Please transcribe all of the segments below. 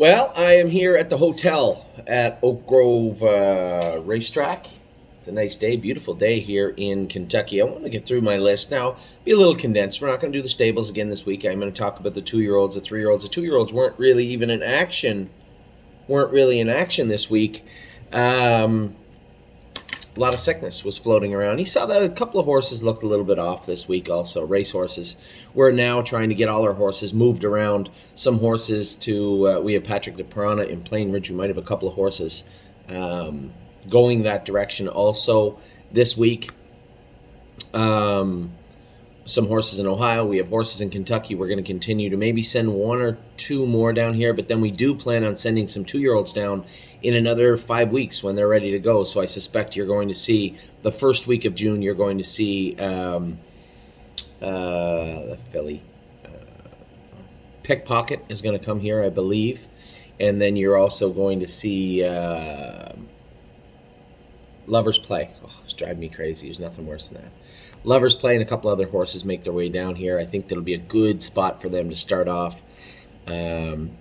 Well, I am here at the hotel at Oak Grove Racetrack. It's a nice day, beautiful day here in Kentucky. I want to get through my list now. Be a little condensed. We're not going to do the stables again this week. I'm going to talk about the 2-year-olds, the 3-year-olds. The 2-year-olds weren't really even in action. Weren't really in action this week. A lot of sickness was floating around. You saw that a couple of horses looked a little bit off this week also, race horses. We're now trying to get all our horses moved around. Some horses to, we have Patrick de Piranha in Plain Ridge. We might have a couple of horses going that direction also this week. Some horses in Ohio. We have horses in Kentucky. We're going to continue to maybe send 1 or 2 more down here, but then we do plan on sending some 2-year-olds down in another 5 weeks when they're ready to go. So I suspect you're going to see the first week of June, you're going to see the filly. Pickpocket is going to come here, I believe. And then you're also going to see Lover's Play. Oh, it's driving me crazy. There's nothing worse than that. Lover's Play and a couple other horses make their way down here. I think that'll be a good spot for them to start off. Anytime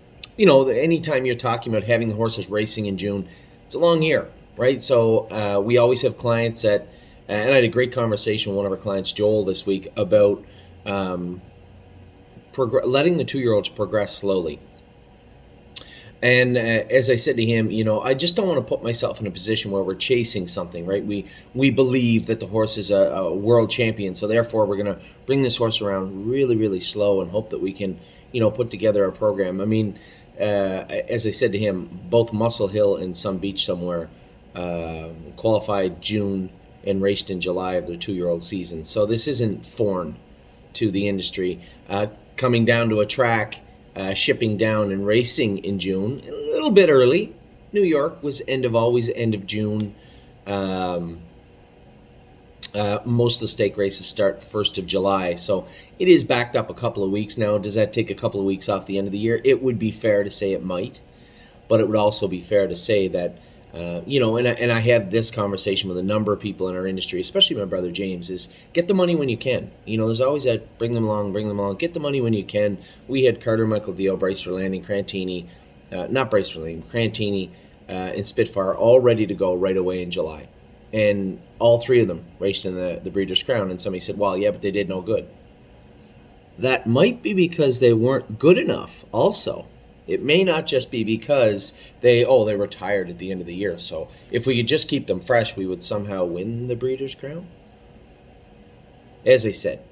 you're talking about having the horses racing in June, it's a long year, right? So we always have clients that, and I had a great conversation with one of our clients, Joel, this week about letting the 2-year-olds progress slowly. And as I said to him, I just don't want to put myself in a position where we're chasing something, right? We believe that the horse is a world champion, so therefore we're going to bring this horse around really, really slow and hope that we can, put together a program. I mean, as I said to him, both Muscle Hill and Sun Beach somewhere qualified June and raced in July of their 2-year-old season. So this isn't foreign to the industry. Coming down to a track, shipping down and racing in June, a little bit early. New York was end of June. Most of the stake races start 1st of July, so it is backed up a couple of weeks now. Does that take a couple of weeks off the end of the year? It would be fair to say it might, but it would also be fair to say that, and I have this conversation with a number of people in our industry, especially my brother James, is get the money when you can. There's always that bring them along, get the money when you can. We had Carter, Michael Dio, Brace for Landing, Crantini, Crantini, and Spitfire all ready to go right away in July. And all 3 of them raced in the Breeders' Crown. And somebody said, well, yeah, but they did no good. That might be because they weren't good enough also. It may not just be because they were tired at the end of the year. So if we could just keep them fresh, we would somehow win the Breeders' Crown. As I said,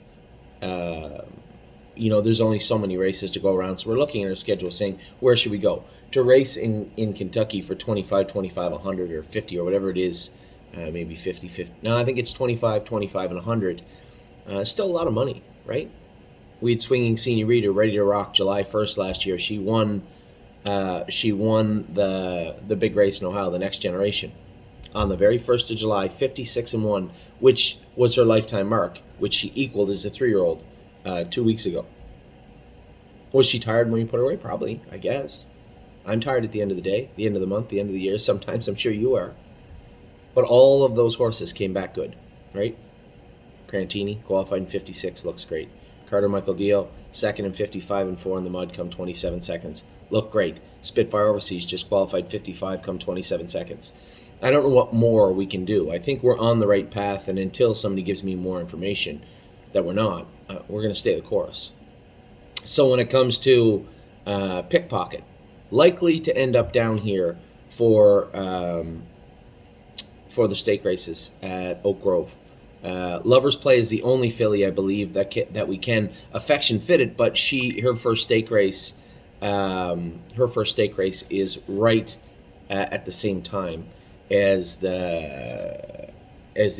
there's only so many races to go around. So we're looking at our schedule saying, where should we go? To race in Kentucky for 25, 100, or 50, or whatever it is, maybe 50, 50. No, I think it's 25, and 100. Still a lot of money, right? We had Swinging Senior Reader ready to rock July 1st last year. She won the big race in Ohio, the Next Generation, on the very 1st of July, 56-1, which was her lifetime mark, which she equaled as a 3-year-old 2 weeks ago. Was she tired when we put her away? Probably, I guess. I'm tired at the end of the day, the end of the month, the end of the year. Sometimes I'm sure you are. But all of those horses came back good, right? Crantini, qualified in 56, looks great. Carter, Michael Dio, second in 55 and 4 in the mud, come 27 seconds. Look great. Spitfire Overseas just qualified 55, come 27 seconds. I don't know what more we can do. I think we're on the right path, and until somebody gives me more information that we're not, we're going to stay the course. So when it comes to Pickpocket, likely to end up down here for the stake races at Oak Grove. Lover's Play is the only filly, I believe, that we can affection fit it, but her first stake race is right at the same time as the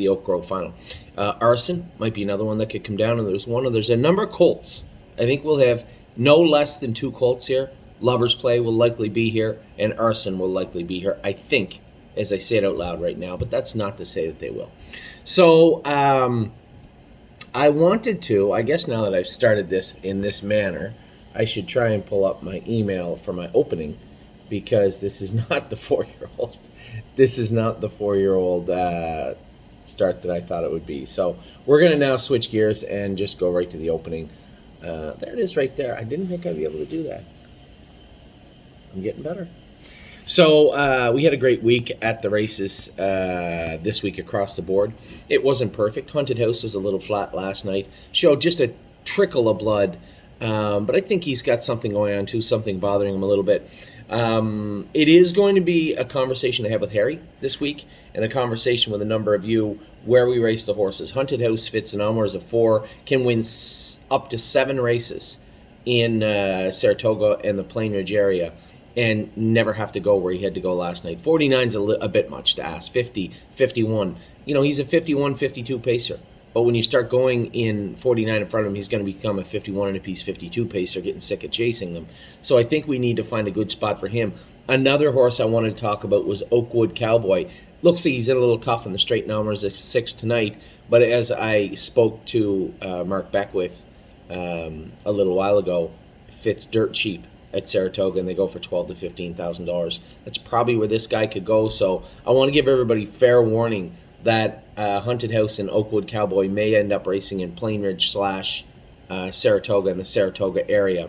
Oak Grove final. Arson might be another one that could come down, and there's a number of colts. I think we'll have no less than 2 colts here. Lover's Play will likely be here, and Arson will likely be here, I think, as I say it out loud right now, but that's not to say that they will. So I wanted to, I guess now that I've started this in this manner, I should try and pull up my email for my opening, because this is not the 4-year-old. This is not the 4-year-old start that I thought it would be. So we're going to now switch gears and just go right to the opening. There it is right there. I didn't think I'd be able to do that. I'm getting better. So we had a great week at the races this week across the board. It wasn't perfect. Haunted House was a little flat last night. Showed just a trickle of blood, but I think he's got something going on too, something bothering him a little bit. It is going to be a conversation I have with Harry this week, and a conversation with a number of you where we race the horses. Haunted House fits an hour as a 4, can win up to 7 races in Saratoga and the Plain Ridge area, and never have to go where he had to go last night. 49's a bit much to ask. 50, 51. He's a 51, 52 pacer. But when you start going in 49 in front of him, he's going to become a 51 and a piece 52 pacer, getting sick of chasing them. So I think we need to find a good spot for him. Another horse I wanted to talk about was Oakwood Cowboy. Looks like he's in a little tough in the straight numbers at 6 tonight. But as I spoke to Mark Beckwith a little while ago, fits dirt cheap at Saratoga, and they go for $12,000 to $15,000. That's probably where this guy could go. So I want to give everybody fair warning that Haunted House and Oakwood Cowboy may end up racing in Plain Ridge / Saratoga in the Saratoga area.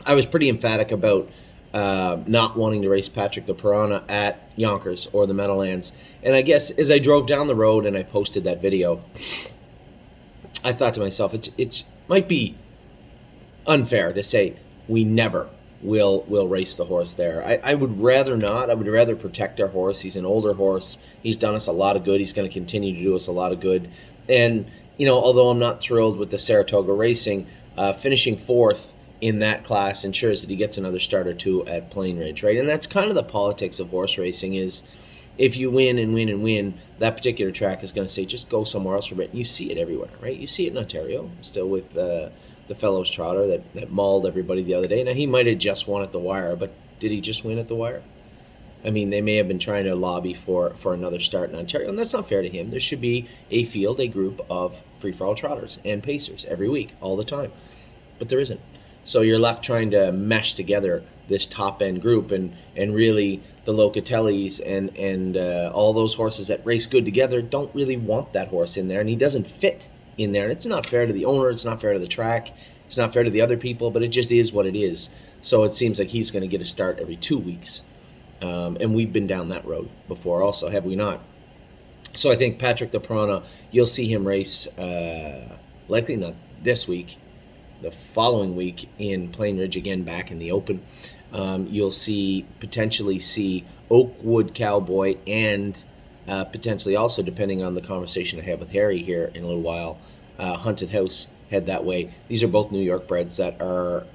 I was pretty emphatic about not wanting to race Patrick the Piranha at Yonkers or the Meadowlands. And I guess as I drove down the road and I posted that video, I thought to myself, it might be unfair to say we never will race the horse there. I would rather not. I would rather protect our horse. He's an older horse. He's done us a lot of good. He's going to continue to do us a lot of good. And, although I'm not thrilled with the Saratoga racing, finishing 4th in that class ensures that he gets another start or 2 at Plain Ridge, right? And that's kind of the politics of horse racing is if you win and win and win, that particular track is going to say, just go somewhere else for a bit. And you see it everywhere, right? You see it in Ontario, still with the Fellows Trotter that mauled everybody the other day. Now, he might have just won at the wire, but did he just win at the wire? I mean, they may have been trying to lobby for another start in Ontario, and that's not fair to him. There should be a group of free-for-all trotters and pacers every week, all the time. But there isn't. So you're left trying to mesh together this top-end group, and really the Locatellis and all those horses that race good together don't really want that horse in there, and he doesn't fit in there. And it's not fair to the owner, it's not fair to the track, it's not fair to the other people, but it just is what it is. So it seems like he's going to get a start every 2 weeks. And we've been down that road before also, have we not? So I think Patrick the Piranha, you'll see him race, likely not this week, the following week in Plain Ridge again, back in the open. You'll potentially see Oakwood Cowboy and potentially also, depending on the conversation I have with Harry here in a little while, Haunted House head that way. These are both New York breds that are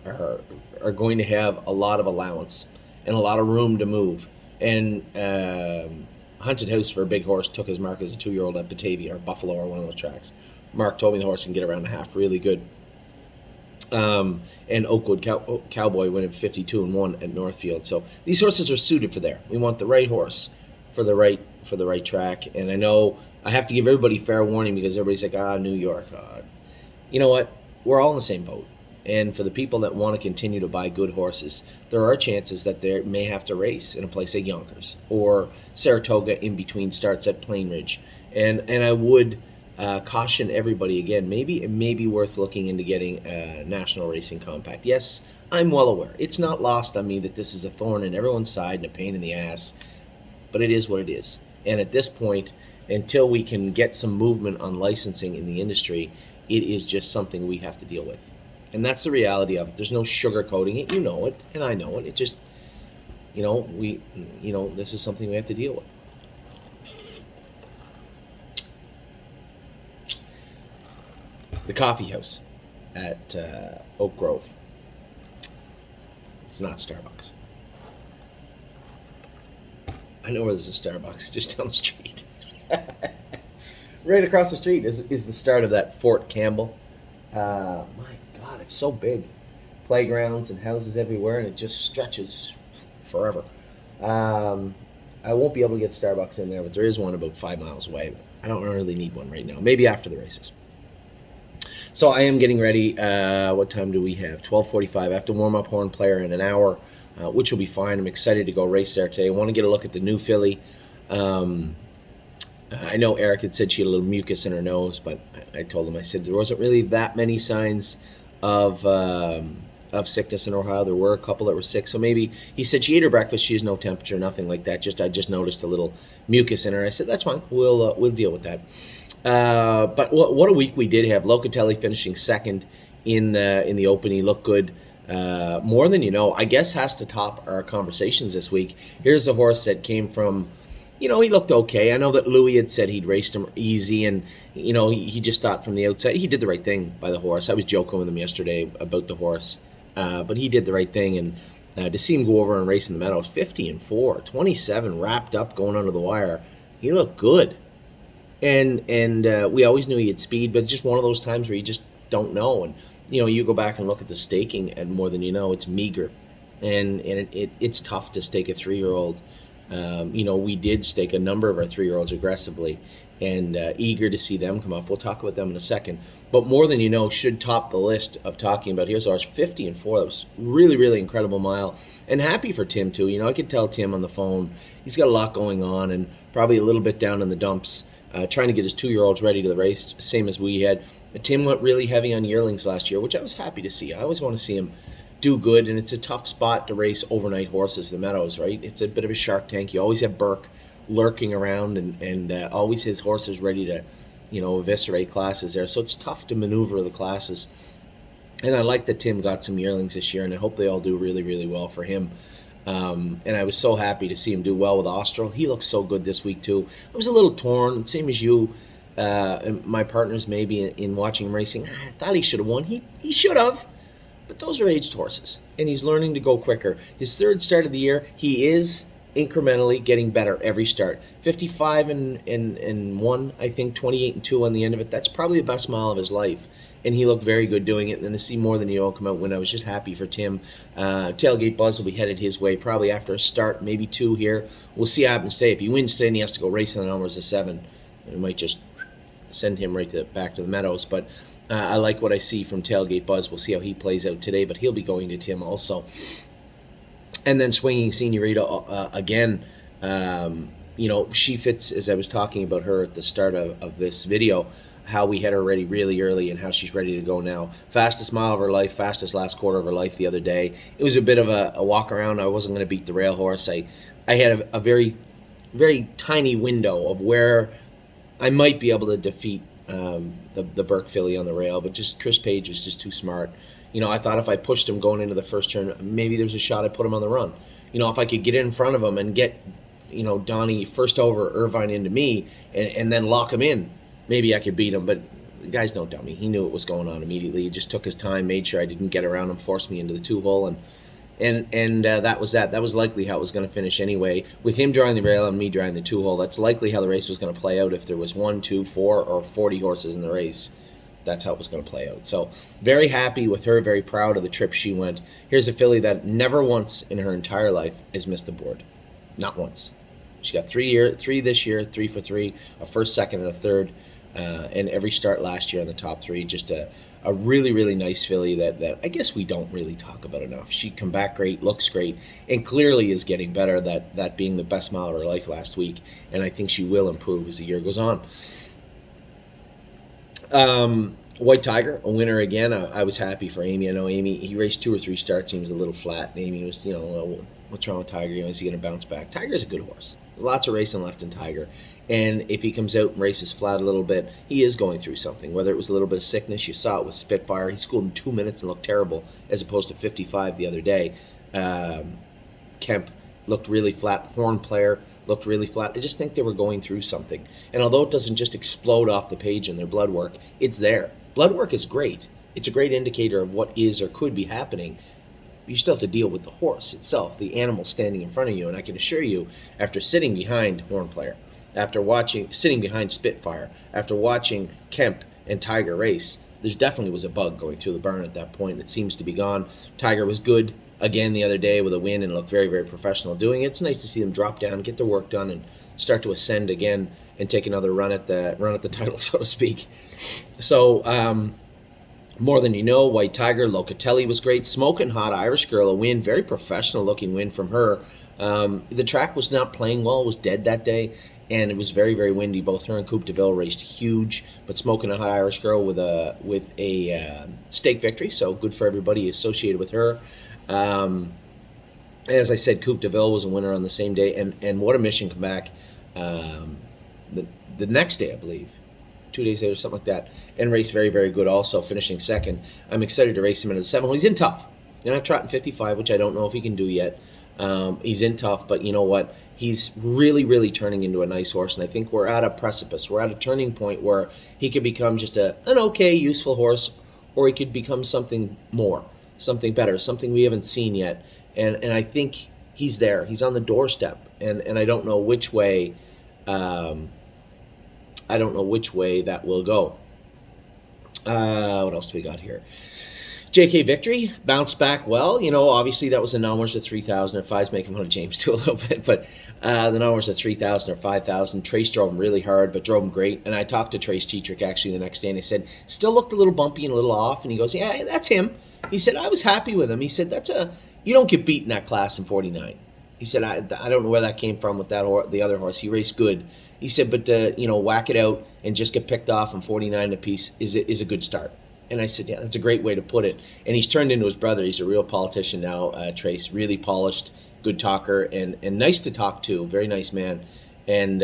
going to have a lot of allowance and a lot of room to move. And Haunted House, for a big horse, took his mark as a 2-year-old at Batavia or Buffalo or one of those tracks. Mark told me the horse can get around the half really good. And Oakwood Cowboy went at 52-1 at Northfield. So these horses are suited for there. We want the right horse for the right track. And I know I have to give everybody fair warning because everybody's like, New York. You know what? We're all in the same boat. And for the people that want to continue to buy good horses, there are chances that they may have to race in a place like Yonkers or Saratoga in between starts at Plain Ridge. And I would caution everybody again, it may be worth looking into getting a national racing compact. Yes, I'm well aware. It's not lost on me that this is a thorn in everyone's side and a pain in the ass, but it is what it is. And at this point, until we can get some movement on licensing in the industry, it is just something we have to deal with. And that's the reality of it. There's no sugarcoating it. You know it, and I know it. It just, this is something we have to deal with. The coffee house at Oak Grove. It's not Starbucks. I know where there's a Starbucks, just down the street. Right across the street is the start of that Fort Campbell. My God, it's so big. Playgrounds and houses everywhere, and it just stretches forever. I won't be able to get Starbucks in there, but there is one about 5 miles away. I don't really need one right now. Maybe after the races. So I am getting ready. What time do we have? 12:45. I have to warm up Horn Player in an hour, which will be fine. I'm excited to go race there today. I want to get a look at the new filly. I know Eric had said she had a little mucus in her nose, but I told him, I said there wasn't really that many signs of of sickness in Ohio. There were a couple that were sick. So maybe he said she ate her breakfast. She has no temperature, nothing like that. I just noticed a little mucus in her. I said, that's fine. We'll deal with that. But what a week we did have. Locatelli finishing second in the Open. He looked good. More than you know, I guess has to top our conversations this week. Here's a horse that came from, he looked okay. I know that Louis had said he'd raced him easy, and he just thought from the outside he did the right thing by the horse. I was joking with him yesterday about the horse, but he did the right thing, and to see him go over and race in the Meadows, 50-4, 27 wrapped up going under the wire, he looked good, and we always knew he had speed, but just one of those times where you just don't know, and you go back and look at the staking, and more than you know, it's meager, and it's tough to stake a 3-year-old. We did stake a number of our 3-year-olds aggressively, and eager to see them come up. We'll talk about them in a second. But more than you know should top the list of talking about. Here's ours, 50-4. That was really, really incredible mile. And happy for Tim, too. I could tell Tim on the phone, he's got a lot going on and probably a little bit down in the dumps, trying to get his 2-year-olds ready to the race, same as we had. Tim went really heavy on yearlings last year, which I was happy to see. I always want to see him do good, and it's a tough spot to race overnight horses, the Meadows, right? It's a bit of a shark tank. You always have Burke lurking around, and always his horses ready to, eviscerate classes there. So it's tough to maneuver the classes. And I like that Tim got some yearlings this year, and I hope they all do really, really well for him. And I was so happy to see him do well with Austral. He looks so good this week, too. I was a little torn, same as you. And my partners maybe in watching him racing. I thought he should have won. He should have. But those are aged horses, and he's learning to go quicker. His third start of the year, he is incrementally getting better every start. 55-1, I think, 28-2 on the end of it. That's probably the best mile of his life, and he looked very good doing it. And then to see more than come out when I was just happy for Tim. Tailgate Buzz will be headed his way probably after a start, maybe 2 here. We'll see how happens today. If he wins today and he has to go racing the numbers of 7, it might just send him back to the Meadows. But I like what I see from Tailgate Buzz. We'll see how he plays out today, but he'll be going to Tim also. And then Swinging Senorita again. She fits, as I was talking about her at the start of this video, how we had her ready really early and how she's ready to go now. Fastest mile of her life, fastest last quarter of her life the other day. It was a bit of a walk around. I wasn't going to beat the rail horse. I had a very, very tiny window of where I might be able to defeat the Burke filly on the rail, but just Chris Page was just too smart. I thought if I pushed him going into the first turn, maybe there's a shot I'd put him on the run. If I could get in front of him and get, Donnie first over Irvine into me and then lock him in, maybe I could beat him. But the guy's no dummy. He knew what was going on immediately. He just took his time, made sure I didn't get around him, forced me into the 2-hole, and that was that. That was likely how it was going to finish anyway. With him drawing the rail and me drawing the 2-hole, that's likely how the race was going to play out. If there was 1, 2, 4, or 40 horses in the race, that's how it was going to play out. So very happy with her, very proud of the trip she went. Here's a filly that never once in her entire life has missed the board. Not once. She got 3 this year, 3 for 3, a first, second, and a third, and every start last year in the top 3. Just a really, really nice filly that I guess we don't really talk about enough. She come back great, looks great, and clearly is getting better, that being the best mile of her life last week, and I think she will improve as the year goes on. White Tiger, a winner again. I was happy for Amy. I know Amy, he raced 2 or 3 starts. He was a little flat. And Amy was, what's wrong with Tiger? Is he going to bounce back? Tiger's a good horse. There's lots of racing left in Tiger. And if he comes out and races flat a little bit, he is going through something. Whether it was a little bit of sickness, you saw it with Spitfire. He schooled in 2 minutes and looked terrible, as opposed to 55 the other day. Kemp looked really flat. Horn Player looked really flat. I just think they were going through something. And although it doesn't just explode off the page in their blood work, it's there. Blood work is great. It's a great indicator of what is or could be happening. You still have to deal with the horse itself, the animal standing in front of you. And I can assure you, after sitting behind Horn Player, after sitting behind Spitfire, after watching Kemp and Tiger race, there definitely was a bug going through the barn at that point. It seems to be gone. Tiger was good again the other day with a win and looked very, very professional doing it. It's nice to see them drop down, get their work done, and start to ascend again and take another run at the title, so to speak. So, more than you know, White Tiger, Locatelli was great. Smoking Hot Irish Girl, a win, very professional looking win from her. The track was not playing well, it was dead that day, and it was very, very windy. Both her and Coupe de Ville raced huge, but smoking a hot Irish girl with a stake victory. So good for everybody associated with her. As I said, Coupe de Ville was a winner on the same day, and what a mission come back the next day, I believe. 2 days later, something like that, and raced very, very good also, finishing second. I'm excited to race him into the 7. Well, he's in tough. You're not trotting 55, which I don't know if he can do yet. He's in tough, but you know what? He's really, really turning into a nice horse, and I think we're at a precipice. We're at a turning point where he could become just an okay, useful horse, or he could become something more, something better, something we haven't seen yet. And I think he's there. He's on the doorstep, and I don't know which way. I don't know which way that will go. What else do we got here? JK Victory bounced back well. You know, obviously that was the numbers at 3,000 or 5's making fun of James too a little bit, but the numbers at 3,000 or 5,000. Trace drove him really hard, but drove him great. And I talked to Trace Tetrick actually the next day, and I said, still looked a little bumpy and a little off. And he goes, yeah, that's him. He said, I was happy with him. He said, you don't get beat in that class in 49. He said, I don't know where that came from with the other horse. He raced good. He said, but whack it out and just get picked off in 49 apiece is a good start. And I said, yeah, that's a great way to put it. And he's turned into his brother. He's a real politician now, Trace. Really polished, good talker, and nice to talk to. Very nice man. And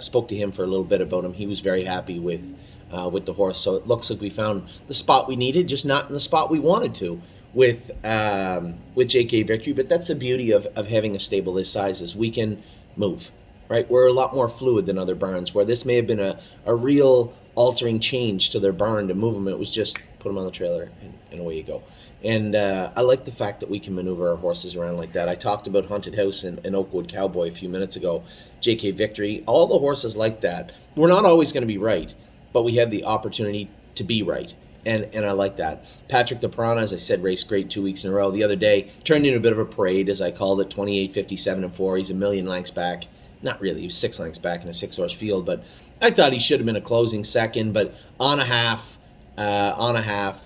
spoke to him for a little bit about him. He was very happy with the horse. So it looks like we found the spot we needed, just not in the spot we wanted to with JK Victory. But that's the beauty of having a stable this size, is we can move. Right, we're a lot more fluid than other barns, where this may have been a real altering change to their barn to move them. It was just put them on the trailer and away you go. And I like the fact that we can maneuver our horses around like that. I talked about Haunted House and Oakwood Cowboy a few minutes ago. JK Victory, all the horses like that. We're not always going to be right, but we have the opportunity to be right. And I like that. Patrick the Piranha, as I said, raced great 2 weeks in a row. The other day, turned into a bit of a parade, as I called it, 28, 57, and 4. He's a million lengths back. Not really, he was 6 lengths back in a 6-horse field, but I thought he should have been a closing second, but on a half,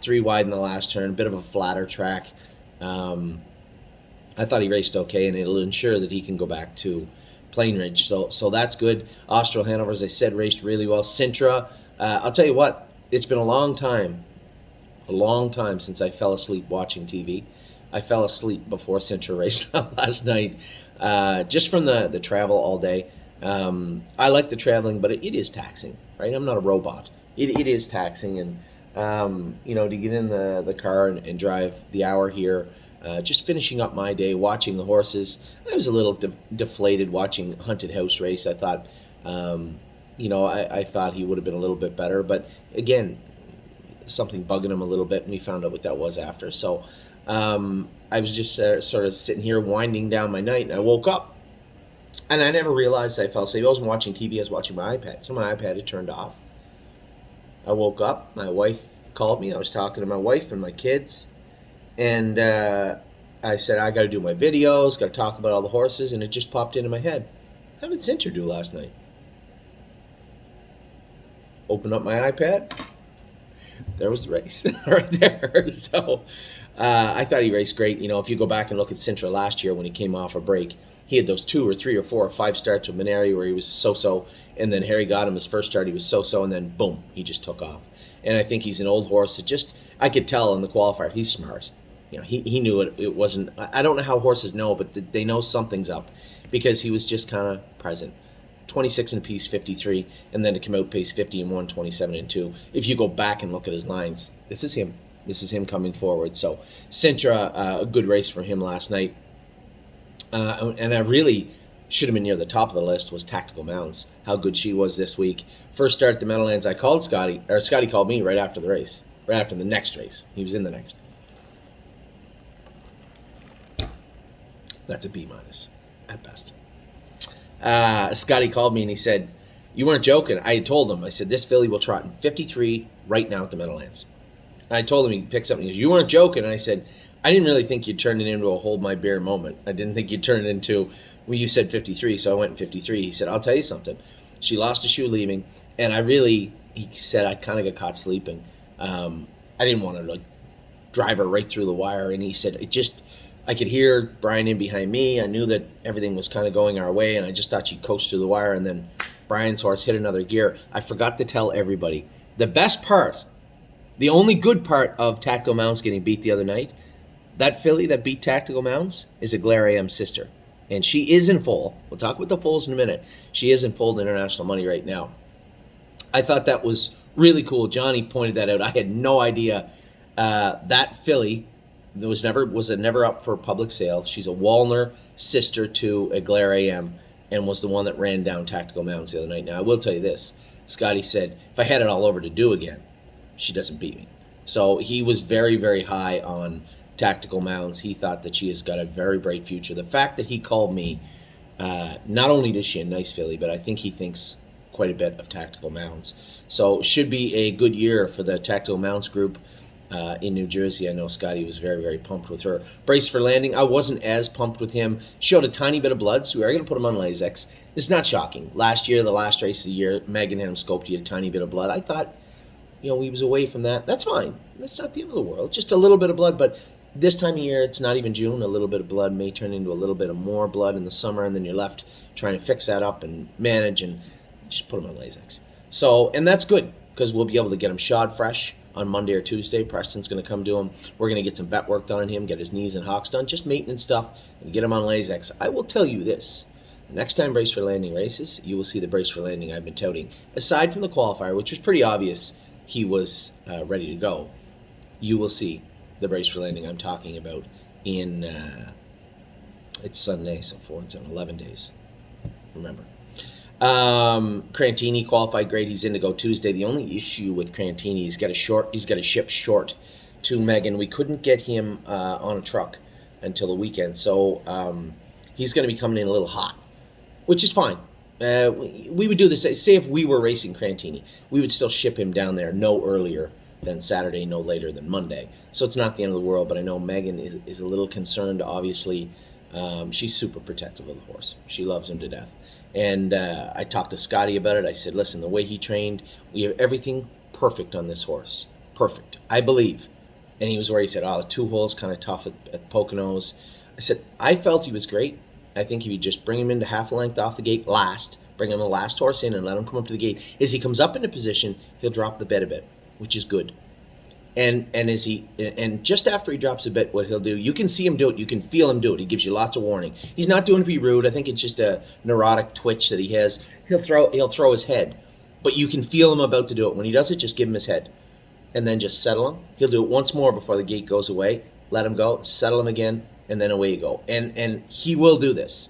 3 wide in the last turn, bit of a flatter track. I thought he raced okay, and it'll ensure that he can go back to Plainridge, so that's good. Austral Hanover, as I said, raced really well. Sintra, I'll tell you what, it's been a long time since I fell asleep watching TV. I fell asleep before Sintra raced last night. Just from the travel all day. I like the traveling, but it is taxing, right? I'm not a robot. It is taxing, and to get in the car and drive the hour here, just finishing up my day, watching the horses. I was a little deflated watching Haunted House race. I thought, I thought he would have been a little bit better, but again, something bugging him a little bit, and we found out what that was after. So I was just sort of sitting here winding down my night, and I woke up, and I never realized I fell asleep. I wasn't watching TV, I was watching my iPad. So my iPad had turned off. I woke up, my wife called me. I was talking to my wife and my kids, and I said, I got to do my videos, got to talk about all the horses, and it just popped into my head. How did Sintra do last night? Opened up my iPad. There was the race right there. So I thought he raced great. If you go back and look at Sintra last year when he came off a break, he had those 2 or 3 or 4 or 5 starts with Minari where he was so-so, and then Harry got him his first start, he was so-so, and then boom, he just took off. And I think he's an old horse that I could tell in the qualifier, he's smart. He knew it wasn't, I don't know how horses know, but they know something's up, because he was just kind of present. 26 and a piece, 53, and then to come out pace 50 and 1, 27 and 2. If you go back and look at his lines, this is him. This is him coming forward. So Sintra, a good race for him last night. And I really should have been near the top of the list was Tactical Mounds. How good she was this week. First start at the Meadowlands, I called Scotty, or Scotty called me right after the race, right after the next race. He was in the next. That's a B- at best. Scotty called me and he said, you weren't joking. I had told him, I said, this filly will trot in 53 right now at the Meadowlands. I told him he'd pick something. He goes, you weren't joking. And I said, I didn't really think you'd turn it into a hold my beer moment. I didn't think you'd turn it into, well, you said 53, so I went in 53. He said, I'll tell you something. She lost a shoe leaving, and he said, I kind of got caught sleeping. I didn't want to drive her right through the wire. And he said, I could hear Brian in behind me. I knew that everything was kind of going our way, and I just thought she'd coast through the wire, and then Brian's horse hit another gear. I forgot to tell everybody. The best part, the only good part of Tactical Mounts getting beat the other night, that filly that beat Tactical Mounts is a Glare AM sister. And she is in full. We'll talk about the foals in a minute. She is in full international money right now. I thought that was really cool. Johnny pointed that out. I had no idea. That filly was never up for public sale. She's a Walner sister to a Glare AM and was the one that ran down Tactical Mounts the other night. Now, I will tell you this. Scotty said, if I had it all over to do again, she doesn't beat me. So he was very, very high on Tactical Mounts. He thought that she has got a very bright future. The fact that he called me, not only is she a nice filly, but I think he thinks quite a bit of Tactical Mounts. So should be a good year for the Tactical Mounts group in New Jersey. I know Scotty was very, very pumped with her. Brace for Landing, I wasn't as pumped with him. Showed a tiny bit of blood, so we are going to put him on Lasix. It's not shocking. Last year, the last race of the year, Megan had him scoped. He had a tiny bit of blood. I thought, he was away from that. That's fine. That's not the end of the world. Just a little bit of blood, but this time of year, it's not even June. A little bit of blood may turn into a little bit of more blood in the summer, and then you're left trying to fix that up and manage and just put him on Lasix. So, and that's good because we'll be able to get him shod fresh on Monday or Tuesday. Preston's going to come do him. We're going to get some vet work done on him, get his knees and hocks done, just maintenance stuff, and get him on Lasix. I will tell you this. Next time Brace for Landing races, you will see the Brace for Landing I've been touting. Aside from the qualifier, which was pretty obvious he was ready to go, you will see the Brace for Landing I'm talking about in, it's Sunday, so 4 and 7, 11 days. Remember. Crantini qualified grade. He's in to go Tuesday. The only issue with Crantini, he's got a ship short to Megan. We couldn't get him on a truck until the weekend, so he's going to be coming in a little hot, which is fine. We would do this. Say if we were racing Crantini, we would still ship him down there no earlier than Saturday, no later than Monday. So it's not the end of the world, but I know Megan is a little concerned, obviously. She's super protective of the horse. She loves him to death. And I talked to Scotty about it. I said, listen, the way he trained, we have everything perfect on this horse. Perfect, I believe. And he was where he said, the 2 holes kind of tough at Poconos. I said, I felt he was great. I think if you just bring him into half a length off the gate last, bring him the last horse in and let him come up to the gate. As he comes up into position, he'll drop the bit a bit, which is good. And just after he drops a bit, what he'll do, you can see him do it, you can feel him do it. He gives you lots of warning. He's not doing it to be rude. I think it's just a neurotic twitch that he has. He'll throw his head, but you can feel him about to do it. When he does it, just give him his head, and then just settle him. He'll do it once more before the gate goes away. Let him go, settle him again, and then away you go. And he will do this.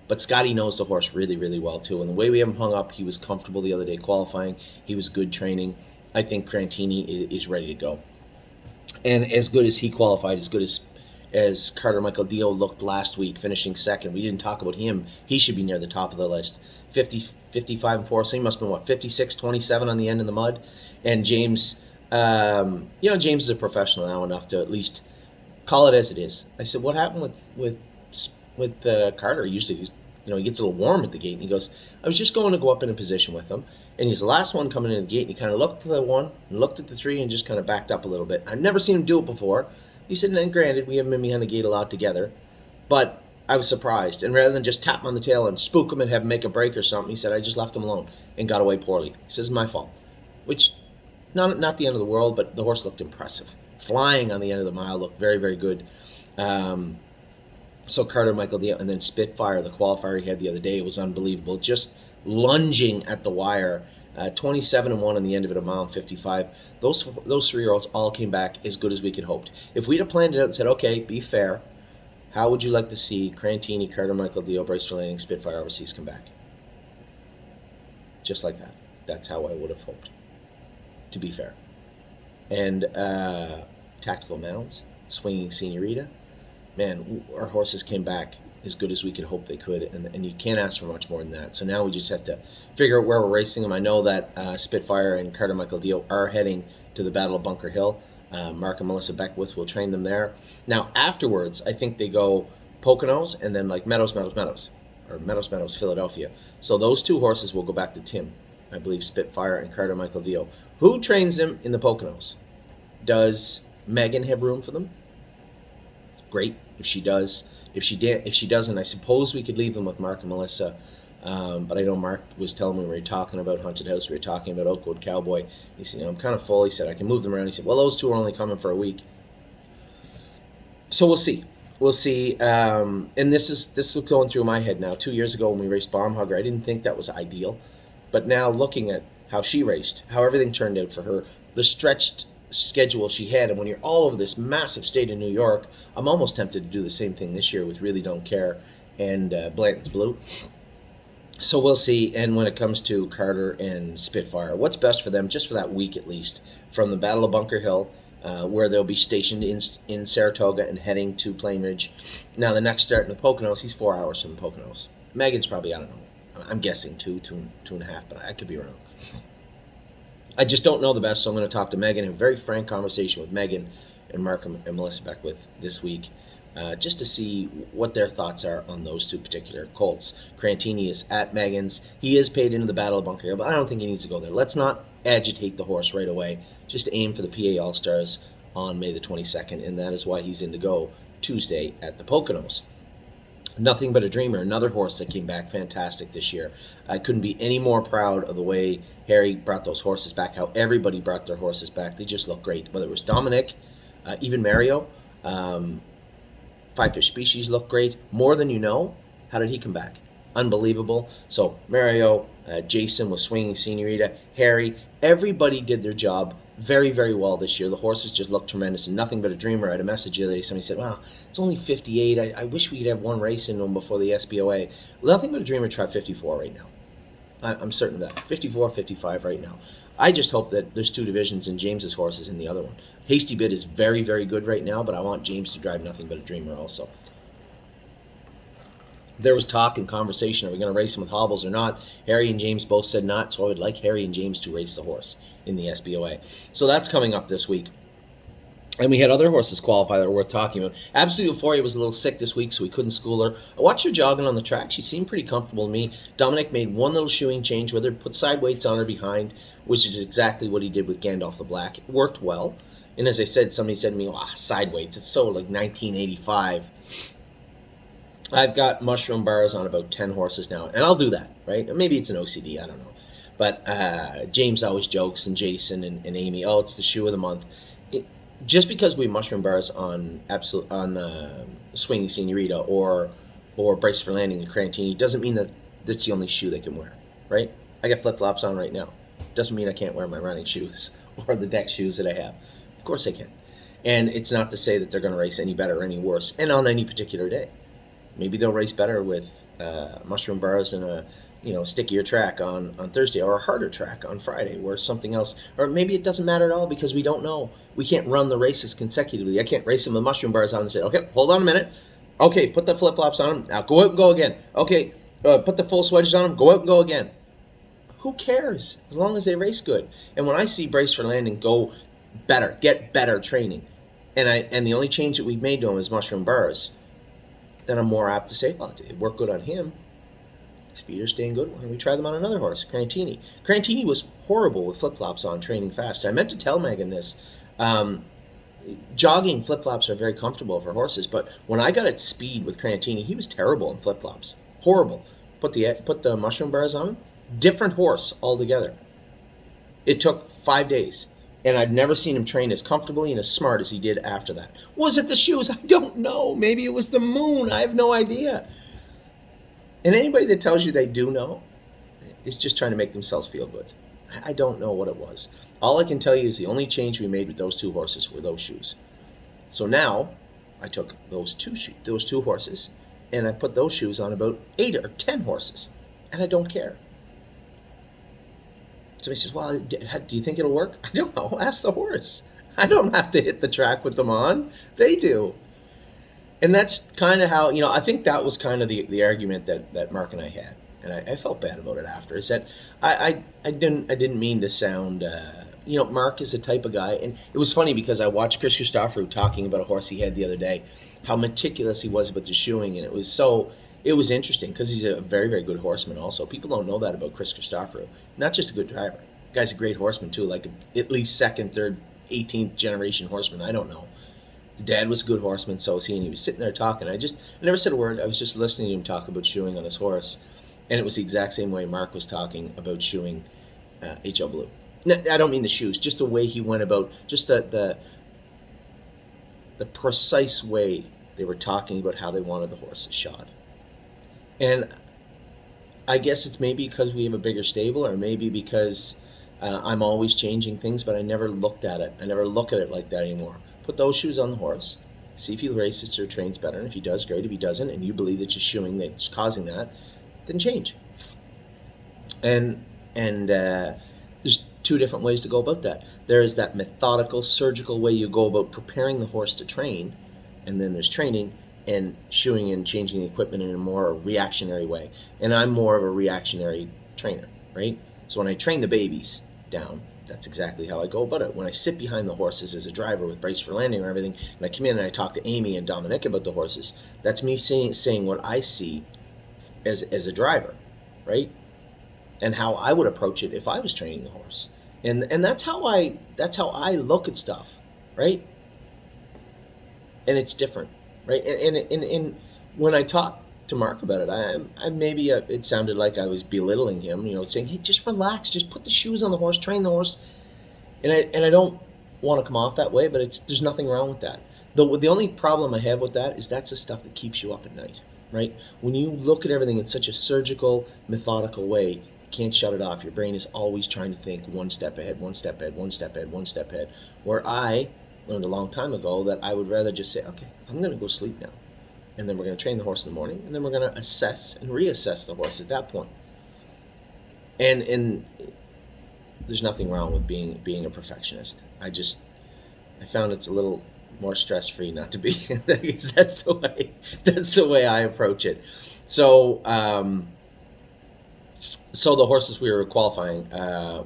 But Scotty knows the horse really, really well too. And the way we have him hung up, he was comfortable the other day qualifying. He was good training. I think Crantini is ready to go. And as good as he qualified, as good as Carter Michael Dio looked last week, finishing second. We didn't talk about him. He should be near the top of the list. 55 and 4, so he must have been, 56-27 on the end in the mud. And James, James is a professional now enough to at least call it as it is. I said, what happened with Carter? Usually, he gets a little warm at the gate, and he goes, I was just going to go up in a position with him. And he's the last one coming in the gate, and he kind of looked to the 1, and looked at the 3, and just kind of backed up a little bit. I've never seen him do it before. He said, and granted, we haven't been behind the gate a lot together, but I was surprised. And rather than just tap him on the tail and spook him and have him make a break or something, he said, I just left him alone and got away poorly. He says, it's my fault. Which, not the end of the world, but the horse looked impressive. Flying on the end of the mile looked very, very good. So Carter Michael Dio, and then Spitfire, the qualifier he had the other day, was unbelievable. Just lunging at the wire, 27 and 1 on the end of it, a mile and 55. Those 3-year-olds all came back as good as we could hoped. If we'd have planned it out and said, okay, be fair, how would you like to see Crantini, Carter Michael Dio, Brace for Landing, Spitfire Overseas come back? Just like that. That's how I would have hoped, to be fair. And Tactical Mounts, Swinging Senorita, man, our horses came back as good as we could hope they could, and you can't ask for much more than that. So now we just have to figure out where we're racing them. I know that Spitfire and Carter Michael Dio are heading to the Battle of Bunker Hill. Mark and Melissa Beckwith will train them there. Now afterwards, I think they go Poconos and then like Meadows, or Meadows, Philadelphia. So those 2 horses will go back to Tim, I believe, Spitfire and Carter Michael Dio. Who trains them in the Poconos? Does Megan have room for them? Great, if she does. If she doesn't, I suppose we could leave them with Mark and Melissa But I know Mark was telling me we were talking about Haunted House, we were talking about Oakwood Cowboy. He said, I'm kind of full. He said, I can move them around. He said, well, those two are only coming for a week. So we'll see. We'll see. And this is going through my head now. 2 years ago when we raced Bomb Hugger, I didn't think that was ideal. But now looking at how she raced, how everything turned out for her, the stretched schedule she had, and when you're all over this massive state of New York, I'm almost tempted to do the same thing this year with Really Don't Care and Blanton's Blue. So we'll see. And when it comes to Carter and Spitfire, what's best for them, just for that week at least, from the Battle of Bunker Hill, where they'll be stationed in Saratoga and heading to Plain Ridge. Now the next start in the Poconos, he's 4 hours from the Poconos. Megan's probably, I don't know, I'm guessing two and a half, but I could be wrong. I just don't know the best, so I'm going to talk to Megan, have a very frank conversation with Megan and Mark and Melissa Beckwith this week, just to see what their thoughts are on those two particular colts. Crantini is at Megan's. He is paid into the Battle of Bunker Hill, but I don't think he needs to go there. Let's not agitate the horse right away. Just aim for the PA All-Stars on May the 22nd, and that is why he's in to go Tuesday at the Poconos. Nothing But a Dreamer, another horse that came back fantastic this year. I couldn't be any more proud of the way Harry brought those horses back, how everybody brought their horses back. They just look great. Whether it was Dominic, even Mario, Five Fish Species looked great. More Than You Know, how did he come back? Unbelievable. So Mario, Jason with Swinging Senorita, Harry, everybody did their job very, very well this year. The horses just looked tremendous, and Nothing But a Dreamer. I had a message the other day. Somebody said, wow, it's only 58. I wish we could have one race into them before the SBOA. Nothing But a Dreamer tried 54 right now. I'm certain of that. 54, 55 right now. I just hope that there's two divisions and James's horse is in the other one. Hasty Bit is very, very good right now, but I want James to drive Nothing But a Dreamer also. There was talk and conversation, are we going to race him with hobbles or not? Harry and James both said not, so I would like Harry and James to race the horse in the SBOA. So that's coming up this week. And we had other horses qualify that are worth talking about. Absolute Euphoria was a little sick this week, so we couldn't school her. I watched her jogging on the track. She seemed pretty comfortable to me. Dominic made one little shoeing change with her, put side weights on her behind, which is exactly what he did with Gandalf the Black. It worked well. And as I said, somebody said to me, side weights, it's so like 1985. I've got mushroom bars on about 10 horses now, and I'll do that, right? Maybe it's an OCD, I don't know. But James always jokes, and Jason and Amy, it's the shoe of the month. Just because we mushroom bars on Swinging Senorita or Brace for Landing and Crantini doesn't mean that that's the only shoe they can wear, right? I got flip-flops on right now. Doesn't mean I can't wear my running shoes or the deck shoes that I have. Of course I can. And it's not to say that they're going to race any better or any worse, and on any particular day. Maybe they'll race better with mushroom bars and a stickier track on Thursday, or a harder track on Friday, or something else. Or maybe it doesn't matter at all because we don't know. We can't run the races consecutively. I can't race them with mushroom bars on and say, okay, hold on a minute. Okay, put the flip-flops on them. Now go out and go again. Okay, put the full swedges on them. Go out and go again. Who cares? As long as they race good. And when I see Brace for Landing go better, get better training, and the only change that we've made to him is mushroom bars, then I'm more apt to say, well, it worked good on him. Speeder's staying good. Why don't we try them on another horse, Crantini? Crantini was horrible with flip-flops on, training fast. I meant to tell Megan this. Jogging flip-flops are very comfortable for horses, but when I got at speed with Crantini, he was terrible in flip-flops. Horrible. Put the mushroom bars on him. Different horse altogether. It took 5 days. And I've never seen him train as comfortably and as smart as he did after that. Was it the shoes? I don't know. Maybe it was the moon. I have no idea. And anybody that tells you they do know is just trying to make themselves feel good. I don't know what it was. All I can tell you is the only change we made with those two horses were those shoes. So now I took those two horses, and I put those shoes on about 8 or 10 horses, and I don't care. Somebody says, well, do you think it'll work? I don't know. Ask the horse. I don't have to hit the track with them on. They do. And that's kind of how, I think that was kind of the argument that Mark and I had. And I felt bad about it after. Is that I didn't mean to sound, Mark is the type of guy. And it was funny because I watched Chris Christoforou talking about a horse he had the other day, how meticulous he was about the shoeing. And it was interesting because he's a very, very good horseman also. People don't know that about Chris Christoforou. Not just a good driver. The guy's a great horseman too, like at least second, third, 18th generation horseman. I don't know. The dad was a good horseman, so was he, and he was sitting there talking. I never said a word. I was just listening to him talk about shoeing on his horse. And it was the exact same way Mark was talking about shoeing HL Blue. No, I don't mean the shoes, just the way he went about, just the precise way they were talking about how they wanted the horses shod. And I guess it's maybe because we have a bigger stable, or maybe because I'm always changing things, but I never looked at it. I never look at it like that anymore. Put those shoes on the horse, see if he races or trains better, and if he does, great. If he doesn't, and you believe it's just shoeing that's causing that, then change. And there's two different ways to go about that. There is that methodical, surgical way you go about preparing the horse to train, and then there's training and shoeing and changing the equipment in a more reactionary way. And I'm more of a reactionary trainer, right? So when I train the babies down, that's exactly how I go about it. When I sit behind the horses as a driver with brace for landing or everything, and I come in and I talk to Amy and Dominic about the horses, that's me saying what I see as a driver, right? And how I would approach it if I was training the horse. And that's how I look at stuff, right? And it's different, right? And when I talk to Mark about it, I maybe it sounded like I was belittling him, saying, "Hey, just relax, just put the shoes on the horse, train the horse." And I don't want to come off that way, but there's nothing wrong with that. The only problem I have with that is that's the stuff that keeps you up at night, right? When you look at everything in such a surgical, methodical way, you can't shut it off. Your brain is always trying to think one step ahead, one step ahead, one step ahead, one step ahead. Where I learned a long time ago that I would rather just say, okay, I'm going to go sleep now. And then we're going to train the horse in the morning, and then we're going to assess and reassess the horse at that point. And there's nothing wrong with being a perfectionist. I found it's a little more stress-free not to be. That's the way I approach it. So the horses we were qualifying,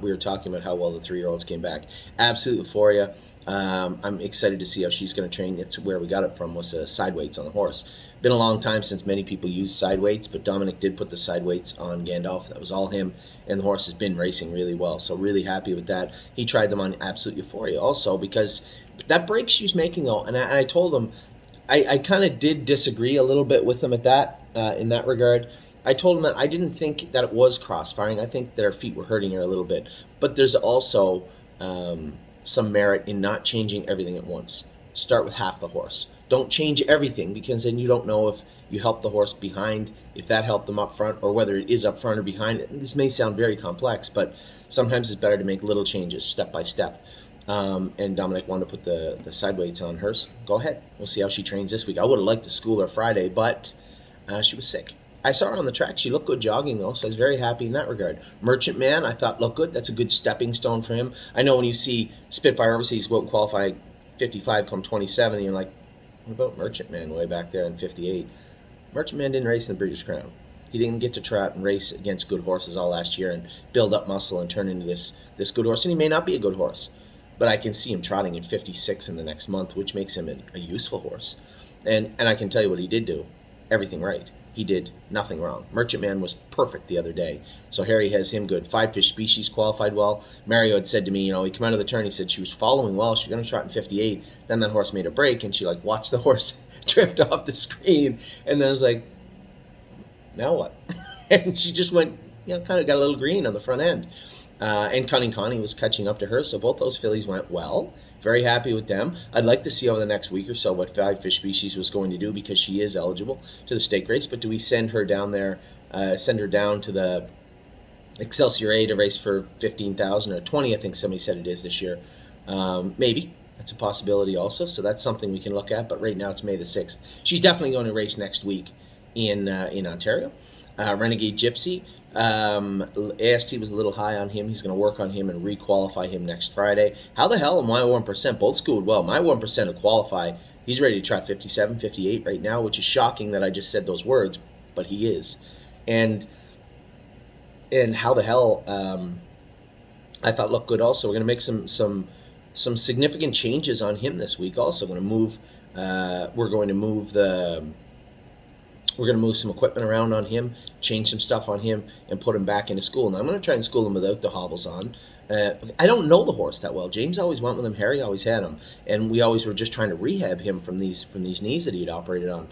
we were talking about how well the 3-year-olds came back. Absolute euphoria. I'm excited to see how she's going to train. It's where we got it from, was side weights on the horse. Been a long time since many people use side weights, but Dominic did put the side weights on Gandalf. That was all him, and the horse has been racing really well. So really happy with that. He tried them on Absolute Euphoria also, because that break she's making though, and I told him, I kind of did disagree a little bit with him at that in that regard. I told him that I didn't think that it was crossfiring. I think that her feet were hurting her a little bit, but there's also some merit in not changing everything at once. Start with half the horse. Don't change everything, because then you don't know if you help the horse behind, if that helped them up front, or whether it is up front or behind. This may sound very complex, but sometimes it's better to make little changes step by step. And Dominic wanted to put the side weights on hers. Go ahead. We'll see how she trains this week. I would have liked to school her Friday, but she was sick. I saw her on the track. She looked good jogging, though, so I was very happy in that regard. Merchant Man, I thought, looked good. That's a good stepping stone for him. I know when you see Spitfire Overseas go out and qualify 55, come 27, and you're like, what about Merchant Man way back there in 58? Merchant Man didn't race in the Breeders' Crown. He didn't get to trot and race against good horses all last year and build up muscle and turn into this good horse. And he may not be a good horse, but I can see him trotting in 56 in the next month, which makes him a useful horse. And I can tell you what he did do. Everything right. He did nothing wrong. Merchant Man was perfect the other day. So Harry has him good. 5 Fish Species qualified well. Mario had said to me, he came out of the turn, he said she was following well. She was going to trot in 58. Then that horse made a break, and she watched the horse drift off the screen. And then I was like, now what? And she just went, kind of got a little green on the front end. And Cunning Connie was catching up to her. So both those fillies went well. Very happy with them. I'd like to see over the next week or so what 5 Fish Species was going to do, because she is eligible to the stake race. But do we send her down there, send her down to the Excelsior A to race for 15,000 or 20? I think somebody said it is this year. Maybe. That's a possibility also. So that's something we can look at. But right now it's May the 6th. She's definitely going to race next week in Ontario. Renegade Gypsy. AST was a little high on him. He's going to work on him and re-qualify him next Friday. How the hell am my 1%? Both schooled well. My 1% to qualify, he's ready to trot 57, 58 right now, which is shocking that I just said those words, but he is. And how the hell I thought looked good also. We're going to make some significant changes on him this week also. We're going to move some equipment around on him, change some stuff on him, and put him back into school. Now, I'm going to try and school him without the hobbles on, I don't know the horse that well. James always went with him. Harry always had him, and we always were just trying to rehab him from these knees that he had operated on.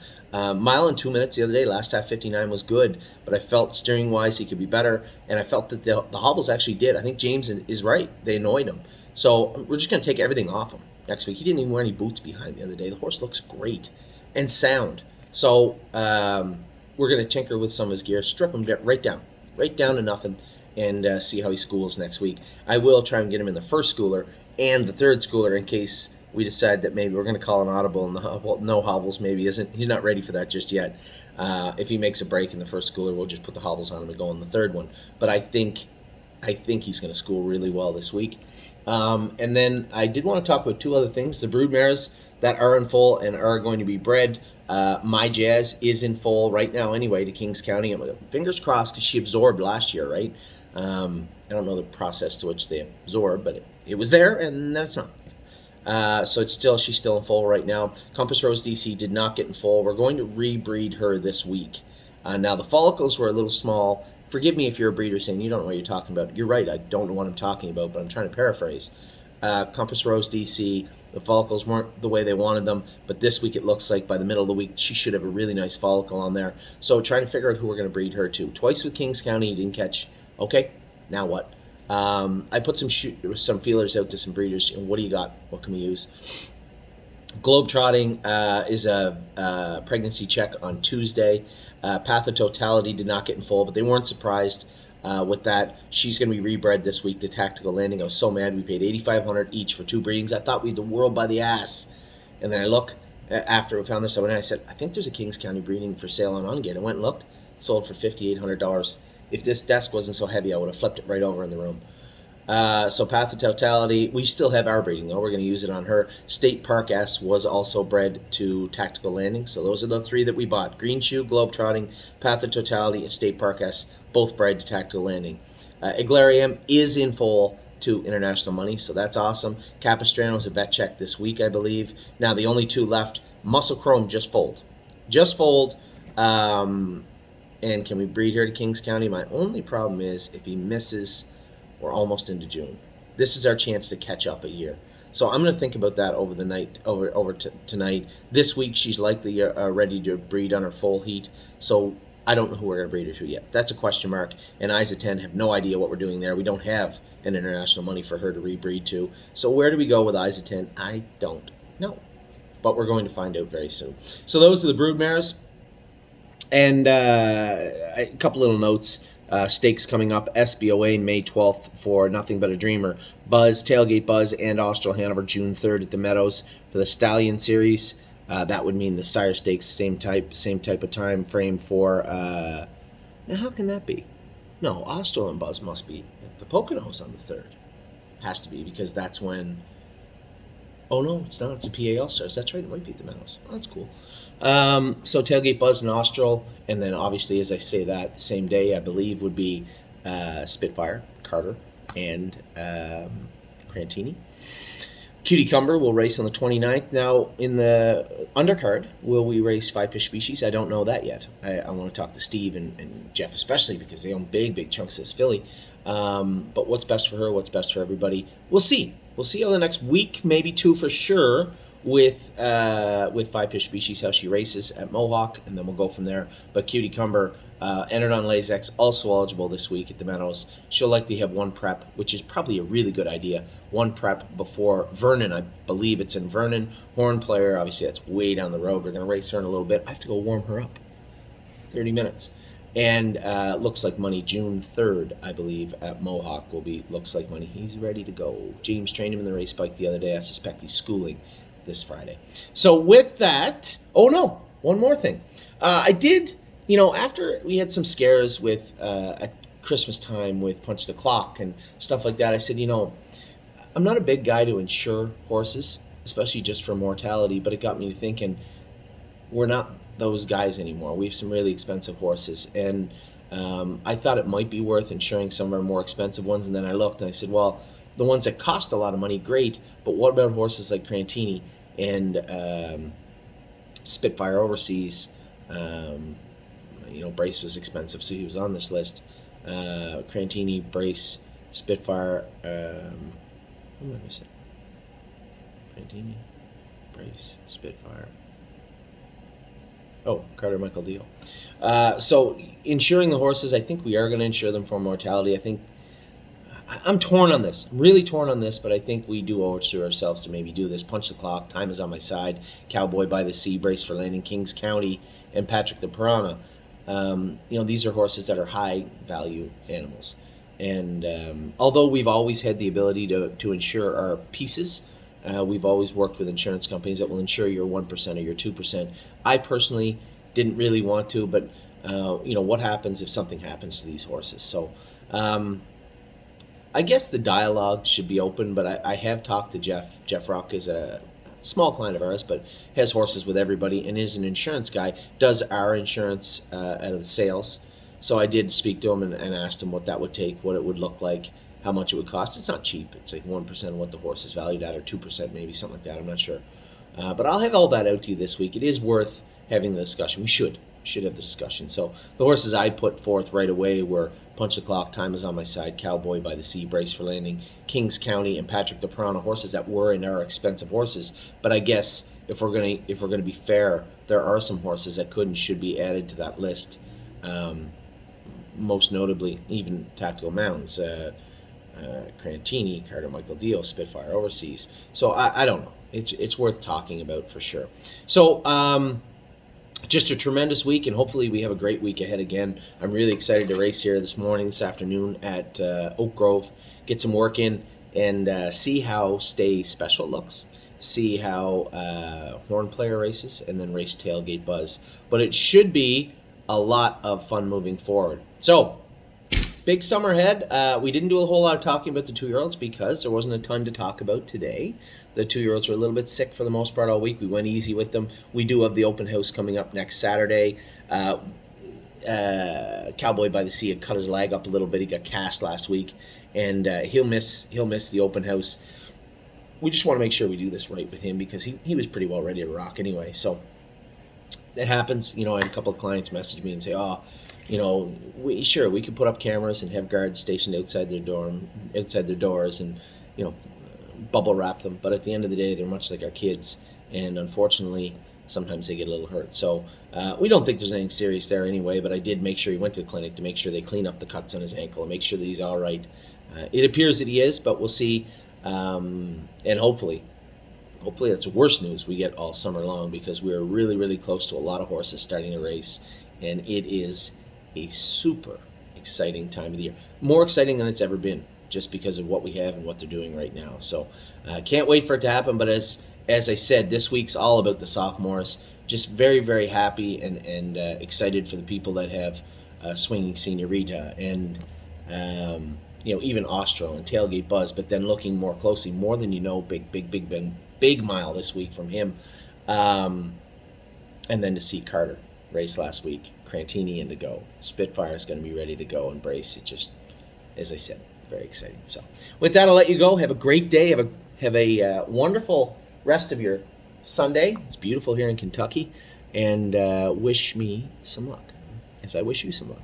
Mile and 2 minutes the other day, last half 59 was good, but I felt steering wise he could be better, and I felt that the hobbles actually did. I think James is right. They annoyed him, so we're just going to take everything off him next week. He didn't even wear any boots behind the other day. The horse looks great and sound. So we're going to tinker with some of his gear, strip him right down to nothing, and see how he schools next week. I will try and get him in the first schooler and the third schooler in case we decide that maybe we're going to call an audible and no hobbles maybe isn't. He's not ready for that just yet. If he makes a break in the first schooler, we'll just put the hobbles on him and go in the third one. But I think he's going to school really well this week. And then I did want to talk about two other things. The brood mares that are in foal and are going to be bred. My Jazz is in foal right now anyway to Kings County. Fingers crossed because she absorbed last year, right? I don't know the process to which they absorb, but it was there, and then it's not. So she's still in foal right now. Compass Rose DC did not get in foal. We're going to rebreed her this week. Now, the follicles were a little small. Forgive me if you're a breeder saying you don't know what you're talking about. You're right, I don't know what I'm talking about, but I'm trying to paraphrase. Compass Rose DC, the follicles weren't the way they wanted them, but this week it looks like by the middle of the week she should have a really nice follicle on there. So trying to figure out who we're going to breed her to. Twice with Kings County, didn't catch. Okay, now what? I put some feelers out to some breeders. What do you got? What can we use? Globetrotting is a pregnancy check on Tuesday. Path of Totality did not get in full, but they weren't surprised with that. She's going to be rebred this week to Tactical Landing. I was so mad. We paid $8,500 each for 2 breedings. I thought we had the world by the ass. And then I look after we found this out, and I said, I think there's a Kings County breeding for sale on Ungate. I went and looked. It sold for $5,800. If this desk wasn't so heavy, I would have flipped it right over in the room. So Path of Totality, we still have our breeding, though. We're going to use it on her. State Park S was also bred to Tactical Landing. So those are the 3 that we bought. Green Shoe, Globetrotting, Path of Totality, and State Park S, both bred to Tactical Landing. Iglarium is in full to International Money, so that's awesome. Capistrano is a vet check this week, I believe. Now, the only 2 left, Muscle Chrome just fold. And can we breed her to Kings County? My only problem is if he misses, we're almost into June. This is our chance to catch up a year. So I'm going to think about that over the night, tonight. This week she's likely ready to breed on her full heat. So I don't know who we're going to breed her to yet. That's a question mark. And Isa 10 have no idea what we're doing there. We don't have an International Money for her to rebreed to. So where do we go with Isa 10? I don't know. But we're going to find out very soon. So those are the brood mares. And a couple little notes. Stakes coming up. SBOA May 12th for Nothing But a Dreamer. Buzz, Tailgate Buzz, and Austral Hanover June 3rd at the Meadows for the Stallion Series. That would mean the Sire Stakes, same type of time frame for... now, how can that be? No, Austral and Buzz must be at the Poconos on the 3rd. Has to be, because that's when... Oh, no, it's not. It's a PA All-Stars. That's right. It might be at the Meadows. Oh, that's cool. So Tailgate Buzz and Austral, and then obviously, as I say that, the same day, I believe, would be Spitfire, Carter, and Crantini. Cutie Cumber will race on the 29th. Now, in the undercard, will we race Five Fish Species? I don't know that yet. I want to talk to Steve and Jeff especially because they own big chunks of this filly. But what's best for her, what's best for everybody, we'll see. We'll see over the next week, maybe 2 for sure, with Five Fish Species, how she races at Mohawk, and then we'll go from there. But Cutie Cumber entered on Lasix, also eligible this week at the Meadows. She'll likely have 1 prep, which is probably a really good idea. 1 prep before Vernon. I believe it's in Vernon. Horn Player, obviously that's way down the road. We're going to race her in a little bit. I have to go warm her up. 30 minutes. And Looks Like Money, June 3rd, I believe, at Mohawk will be Looks Like Money. He's ready to go. James trained him in the race bike the other day. I suspect he's schooling this Friday. So with that, oh no, one more thing. I did, after we had some scares with at Christmas time with Punch the Clock and stuff like that, I said, I'm not a big guy to insure horses, especially just for mortality, but it got me to thinking, we're not those guys anymore. We have some really expensive horses, and I thought it might be worth insuring some of our more expensive ones, and then I looked and I said, well, the ones that cost a lot of money, great, but what about horses like Crantini and Spitfire Overseas? Brace was expensive, so he was on this list. Crantini, Brace, Spitfire. Who am I missing? Grandini, Brace, Spitfire. Oh, Carter Michael Deal. So insuring the horses, I think we are going to insure them for mortality. I think I'm torn on this. I'm really torn on this, but I think we do owe it to ourselves to maybe do this. Punch the clock. Time is on my side. Cowboy by the Sea, Brace for Landing, Kings County, and Patrick the Piranha. These are horses that are high value animals. And although we've always had the ability to insure our pieces, we've always worked with insurance companies that will insure your 1% or your 2%. I personally didn't really want to, but what happens if something happens to these horses? So I guess the dialogue should be open, but I have talked to Jeff. Jeff Rock is a small client of ours, but has horses with everybody and is an insurance guy, does our insurance out of the sales. So I did speak to him and asked him what that would take, what it would look like, how much it would cost. It's not cheap. It's like 1% of what the horse is valued at, or 2%, maybe, something like that. I'm not sure. But I'll have all that out to you this week. It is worth having the discussion. We should have the discussion. So the horses I put forth right away were Punch the Clock, Time is on my side, Cowboy by the Sea, Brace for Landing, Kings County, and Patrick the Piranha, horses that were and are expensive horses. But I guess if we're gonna be fair, there are some horses that could and should be added to that list. Most notably, even Tactical Mounds, Crantini, Carter Michael Dio, Spitfire Overseas. So I don't know. It's worth talking about for sure. So just a tremendous week, and hopefully we have a great week ahead again. I'm really excited to race here this afternoon at Oak Grove, get some work in, and see how Stay Special looks, see how Horn Player races, and then race Tailgate Buzz. But it should be a lot of fun moving forward. So, big summer ahead. We didn't do a whole lot of talking about the 2-year-olds because there wasn't a ton to talk about today. The 2-year-olds were a little bit sick for the most part all week. We went easy with them. We do have the open house coming up next Saturday. Cowboy by the Sea had cut his leg up a little bit. He got cast last week, and he'll miss the open house. We just want to make sure we do this right with him because he was pretty well ready to rock anyway. So it happens. I had a couple of clients message me and say, we could put up cameras and have guards stationed outside their doors, and bubble wrap them. But at the end of the day, they're much like our kids, and unfortunately, sometimes they get a little hurt. So we don't think there's anything serious there anyway. But I did make sure he went to the clinic to make sure they clean up the cuts on his ankle and make sure that he's all right. It appears that he is, but we'll see. And hopefully that's worse news we get all summer long, because we're really, really close to a lot of horses starting to race, and it is a super exciting time of the year. More exciting than it's ever been, just because of what we have and what they're doing right now. So can't wait for it to happen. But as I said, this week's all about the sophomores. Just very, very happy and excited for the people that have Swinging Senorita and even Austral and Tailgate Buzz. But then looking more closely, More Than You Know, big mile this week from him. And then to see Carter race last week, Crantini in to go. Spitfire is going to be ready to go, and Brace. It just, as I said, very exciting. So with that, I'll let you go. Have a great day. Have a wonderful rest of your Sunday. It's beautiful here in Kentucky, and wish me some luck as I wish you some luck.